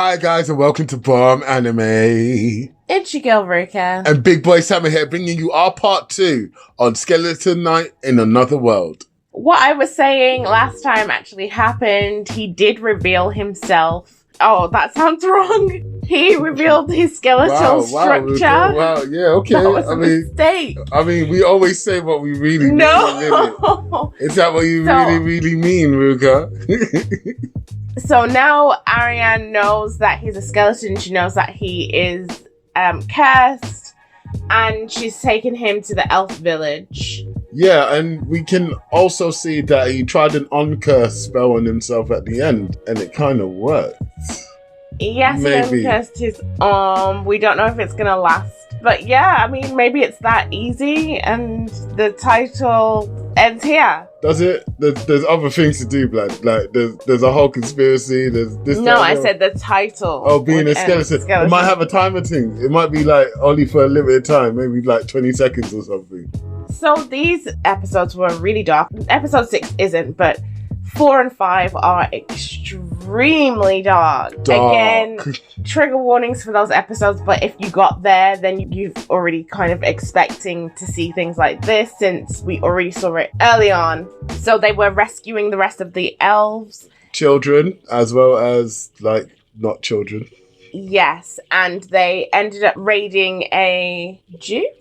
Hi guys and welcome to Bomb Anime. It's your girl Ruka. And Big Boy Sammer here bringing you our part 2 on Skeleton Knight in Another World. What I was saying last time actually happened. He did reveal himself. Oh, that sounds wrong. He revealed his skeletal structure. Wow, yeah, okay. That was a mistake. I mean, we always say what we really mean. No. Is that what you really mean, Ruka? So now Ariane knows that he's a skeleton. She knows that he is cursed. And she's taken him to the elf village. Yeah, and we can also see that he tried an uncurse spell on himself at the end. And it kind of worked. Yes, Maybe. he uncursed his arm. We don't know if it's going to last. But yeah, I mean, maybe it's that easy. And the title ends here. Does it? There's other things to do, blood. Like there's a whole conspiracy. There's this. No, I said the title. Oh, being a skeleton. It might have a timer thing. It might be like only for a limited time, maybe like 20 seconds or something. So these episodes were really dark. Episode 6 isn't, but 4 and 5 are extremely dark. Again, trigger warnings for those episodes, but if you got there, then you've already kind of expecting to see things like this since we already saw it early on. So they were rescuing the rest of the elves. Children, as well as, like, not children. Yes, and they ended up raiding a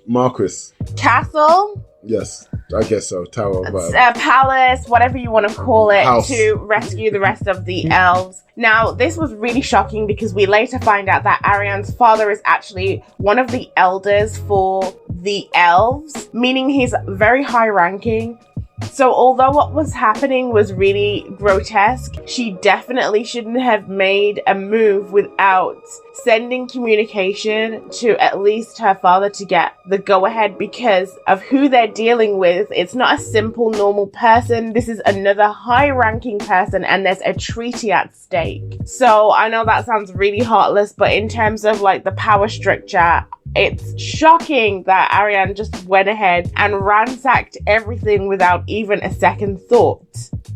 Marquis. Castle. Yes, I guess so. Tower. A palace, whatever you want to call it, House. to rescue the rest of the elves. Now, this was really shocking because we later find out that Ariane's father is actually one of the elders for the elves, meaning he's very high ranking. So although what was happening was really grotesque, she definitely shouldn't have made a move without sending communication to at least her father to get the go-ahead because of who they're dealing with. It's not a simple, normal person. This is another high-ranking person and there's a treaty at stake. So I know that sounds really heartless, but in terms of like the power structure, it's shocking that Ariane just went ahead and ransacked everything without even a second thought.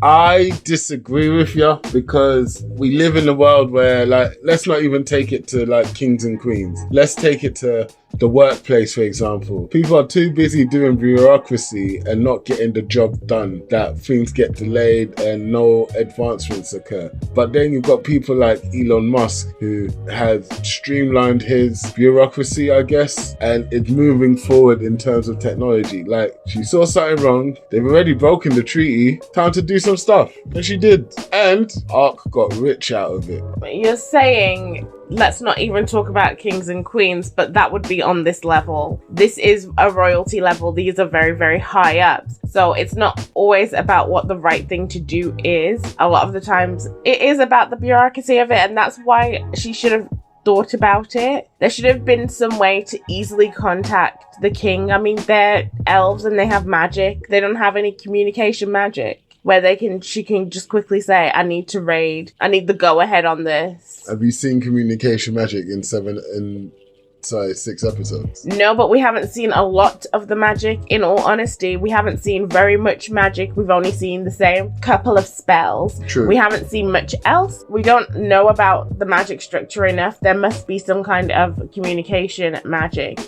I disagree with you because we live in a world where, like, let's not even take it to, like, kings and queens. Let's take it to the workplace, for example. People are too busy doing bureaucracy and not getting the job done, that things get delayed and no advancements occur. But then you've got people like Elon Musk who has streamlined his bureaucracy, I guess, and is moving forward in terms of technology. Like, she saw something wrong, they've already broken the treaty, time to do some stuff. And she did. And Ark got rich out of it. You're saying, let's not even talk about kings and queens, but that would be on this level. This is a royalty level. These are very, very high up. So it's not always about what the right thing to do is. A lot of the times it is about the bureaucracy of it, and that's why she should have thought about it. There should have been some way to easily contact the king. I mean, they're elves and they have magic. They don't have any communication magic where she can just quickly say, I need to raid. I need the go-ahead on this. Have you seen communication magic in 6 episodes? No, but we haven't seen a lot of the magic. In all honesty, we haven't seen very much magic. We've only seen the same couple of spells. True. We haven't seen much else. We don't know about the magic structure enough. There must be some kind of communication magic.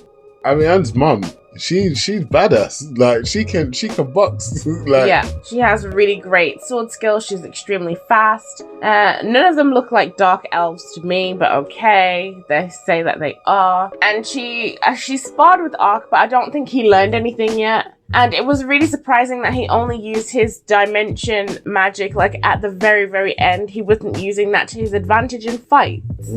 I mean, Anne's mum, she's badass. Like, she can box. Like, yeah, she has really great sword skills. She's extremely fast. None of them look like dark elves to me, but okay, they say that they are. And she sparred with Ark, but I don't think he learned anything yet. And it was really surprising that he only used his dimension magic, like, at the very, very end. He wasn't using that to his advantage in fights.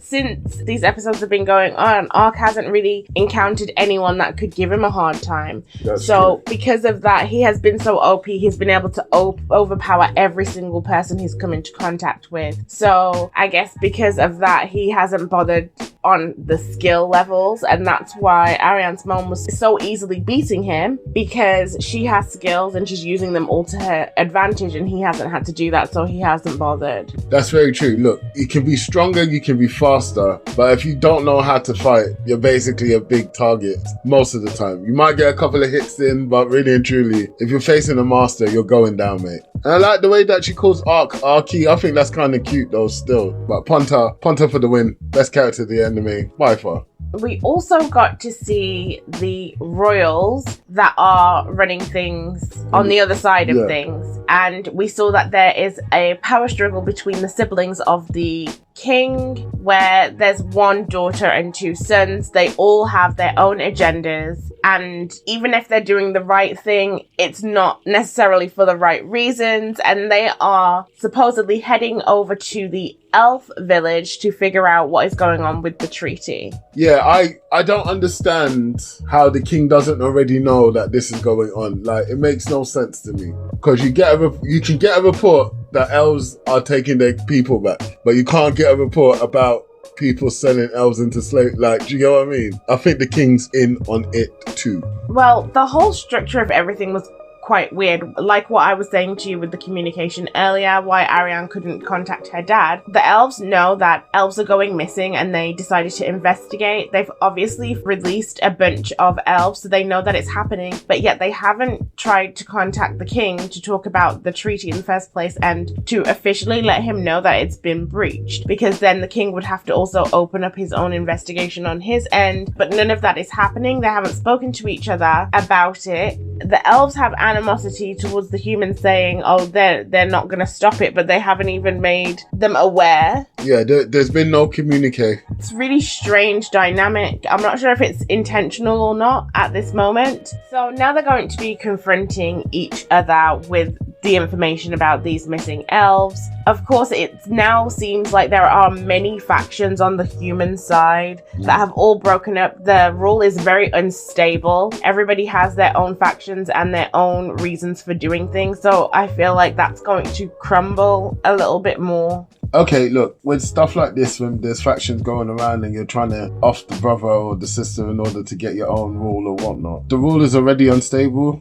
Since these episodes have been going on, Ark hasn't really encountered anyone that could give him a hard time. That's so true. Because of that, he has been so OP, he's been able to overpower every single person he's come into contact with. So I guess because of that, he hasn't bothered on the skill levels, and that's why Ariane's mom was so easily beating him, because she has skills and she's using them all to her advantage, and he hasn't had to do that, so he hasn't bothered. That's very true. Look, you can be stronger, you can be faster, but if you don't know how to fight, you're basically a big target most of the time. You might get a couple of hits in, but really and truly, if you're facing a master, you're going down, mate. And I like the way that she calls Arky. I think that's kind of cute though still. But Punter for the win. Best character of the anime by far. We also got to see the royals that are running things on the other side of things. And we saw that there is a power struggle between the siblings of the king, where there's one daughter and two sons. They all have their own agendas. And even if they're doing the right thing, it's not necessarily for the right reasons. And they are supposedly heading over to the elf village to figure out what is going on with the treaty. Yeah, I don't understand how the king doesn't already know that this is going on. Like, it makes no sense to me. Because you can get a report that elves are taking their people back, but you can't get a report about people selling elves into slave. Like, do you get what I mean? I think the king's in on it too. Well, the whole structure of everything was quite weird. Like what I was saying to you with the communication earlier, why Ariane couldn't contact her dad. The elves know that elves are going missing and they decided to investigate. They've obviously released a bunch of elves, so they know that it's happening, but yet they haven't tried to contact the king to talk about the treaty in the first place and to officially let him know that it's been breached, because then the king would have to also open up his own investigation on his end, but none of that is happening. They haven't spoken to each other about it. The elves have animosity towards the humans, saying, oh, they're not going to stop it, but they haven't even made them aware. Yeah, there's been no communique. It's really strange dynamic. I'm not sure if it's intentional or not at this moment. So now they're going to be confronting each other with the information about these missing elves. Of course, it now seems like there are many factions on the human side that have all broken up. The rule is very unstable. Everybody has their own factions and their own reasons for doing things. So I feel like that's going to crumble a little bit more. Okay, look, with stuff like this, when there's factions going around and you're trying to off the brother or the sister in order to get your own rule or whatnot, the rule is already unstable.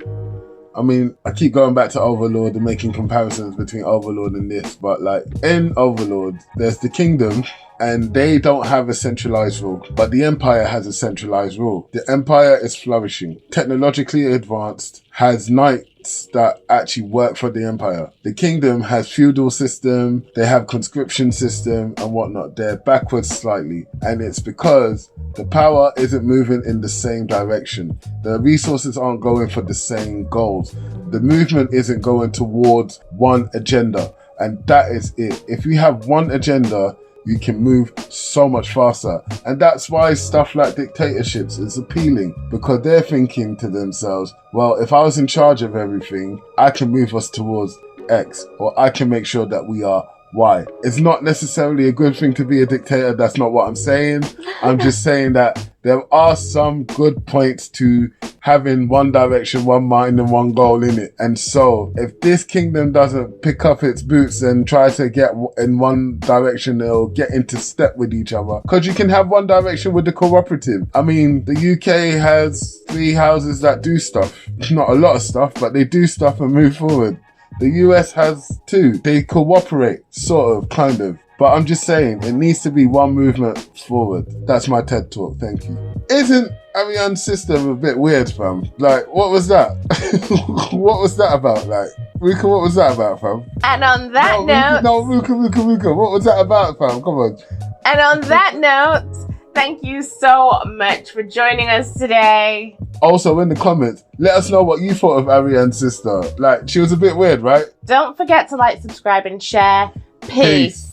I mean, I keep going back to Overlord and making comparisons between Overlord and this, but like in Overlord, there's the kingdom and they don't have a centralized rule, but the Empire has a centralized rule. The Empire is flourishing, technologically advanced, has knights that actually work for the Empire. The kingdom has feudal system, they have conscription system and whatnot. They're backwards slightly, and it's because the power isn't moving in the same direction. The resources aren't going for the same goals. The movement isn't going towards one agenda, and that is it. If you have one agenda, you can move so much faster. And that's why stuff like dictatorships is appealing, because they're thinking to themselves, well, if I was in charge of everything, I can move us towards X, or I can make sure that we are Y. It's not necessarily a good thing to be a dictator. That's not what I'm saying. I'm just saying that there are some good points to having one direction, one mind and one goal in it. And so if this kingdom doesn't pick up its boots and try to get in one direction, they'll get into step with each other. Because you can have one direction with the cooperative. I mean, the UK has 3 houses that do stuff. Not a lot of stuff, but they do stuff and move forward. The US has 2. They cooperate, sort of, kind of. But I'm just saying, it needs to be one movement forward. That's my TED talk, thank you. Isn't Ariane's system a bit weird, fam? Like, what was that? What was that about? Like, Ruka, what was that about, fam? And on that note... Ruka, what was that about, fam? Come on. And on that note... Thank you so much for joining us today. Also, in the comments, let us know what you thought of Ariane's sister. Like, she was a bit weird, right? Don't forget to like, subscribe, and share. Peace.